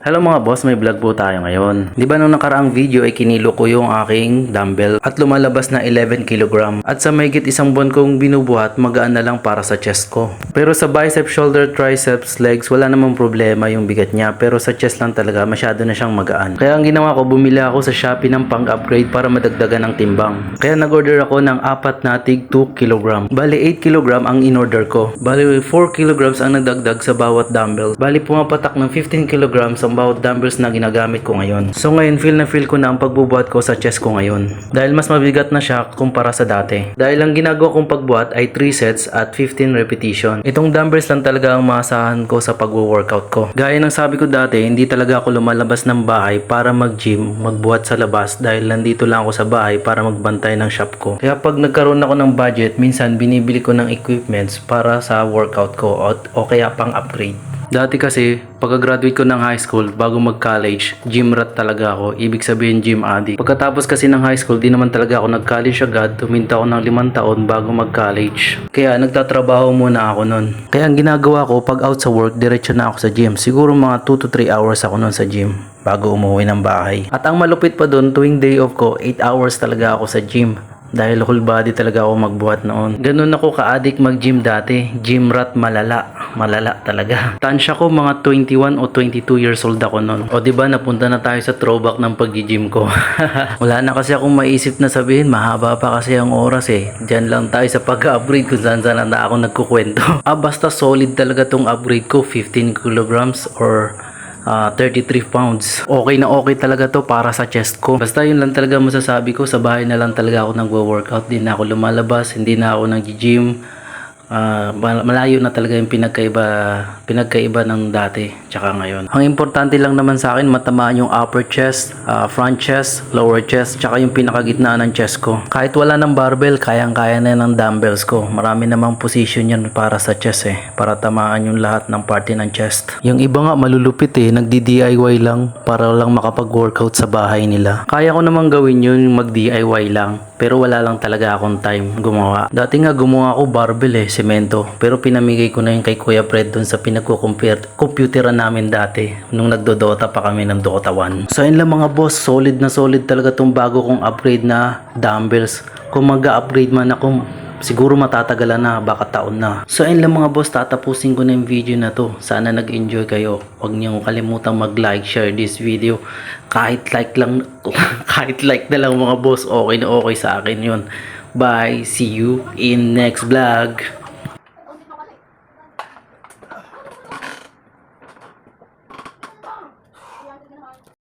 Hello mga boss, may vlog po tayo ngayon. Di ba nung nakaraang video ay kinilo ko yung aking dumbbell at lumalabas na 11 kg. At sa mahigit isang buwan kong binubuhat, magaan na lang para sa chest ko. Pero sa bicep, shoulder, triceps, legs, wala namang problema yung bigat niya. Pero sa chest lang talaga, masyado na siyang magaan. Kaya ang ginawa ko, bumili ako sa Shopee ng pang-upgrade para madagdagan ng timbang. Kaya nag-order ako ng 4 na tig 2 kg. Bali 8 kg ang in-order ko. Bali 4 kg ang nagdagdag sa bawat dumbbell. Bali pumapatak ng 15 kg ang bawat dumbbells na ginagamit ko ngayon. So ngayon feel ko na ang pagbubuhat ko sa chest ko ngayon. Dahil mas mabigat na siya kumpara sa dati. Dahil ang ginagawa kong pagbuhat ay 3 sets at 15 repetition. Itong dumbbells lang talaga ang maasahan ko sa pagwo-workout ko. Gaya ng sabi ko dati, hindi talaga ako lumalabas ng bahay para mag-gym, magbuhat sa labas dahil nandito lang ako sa bahay para magbantay ng shop ko. Kaya pag nagkaroon ako ng budget, minsan binibili ko ng equipments para sa workout ko o kaya pang upgrade. Dati kasi, pagka-graduate ko ng high school, bago mag-college, gym rat talaga ako. Ibig sabihin gym addict. Pagkatapos kasi ng high school, di naman talaga ako nag-college agad. Tuminta ako ng 5 taon bago mag-college. Kaya nagtatrabaho muna ako nun. Kaya ang ginagawa ko, pag out sa work, diretso na ako sa gym. Siguro mga 2 to 3 hours ako nun sa gym bago umuwi ng bahay. At ang malupit pa dun, tuwing day off ko, 8 hours talaga ako sa gym. Dahil whole body talaga ako magbuhat noon. Ganun ako ka-addict mag-gym dati. Gym rat malala. Malala talaga. Tansya ko mga 21 o 22 years old ako noon. O diba napunta na tayo sa throwback ng pag-gym ko. Wala na kasi akong maisip na sabihin. Mahaba pa kasi ang oras eh. Diyan lang tayo sa pag-upgrade kung saan saan na ako nagkukwento. Basta solid talaga tong upgrade ko. 15 kilograms or 33 pounds. Okay na okay talaga to para sa chest ko. Basta yun lang talaga masasabi ko. Sa bahay na lang talaga ako nagwo-workout. Di na ako lumalabas. Hindi na ako nag-gym. Malayo na talaga yung pinagkaiba ng dati tsaka ngayon. Ang importante lang naman sa akin matamaan yung upper chest, front chest, lower chest tsaka yung pinakagitnaan ng chest ko. Kahit wala ng barbell, kayang-kaya na ng dumbbells ko. Marami namang position yan para sa chest para tamaan yung lahat ng parte ng chest. Yung iba nga malulupit nagdi-DIY lang para lang makapag-workout sa bahay nila. Kaya ko namang gawin yun, mag-DIY lang. Pero wala lang talaga akong time gumawa. Dati nga gumawa ako barbell semento. Pero pinamigay ko na yun kay Kuya Fred dun sa pinagko-computeran namin dati. Nung nagdodota pa kami ng Dota 1. So yun lang mga boss, solid na solid talaga tong bago kong upgrade na dumbbells. Kung mag-upgrade man ako, siguro matatagalan na, baka taon na. So ayun lang mga boss, tatapusin ko na yung video na to. Sana nag-enjoy kayo. Huwag niyong kalimutang mag-like, share this video. Kahit like lang, kahit like na lang mga boss, okay na okay sa akin yun. Bye, see you in next vlog.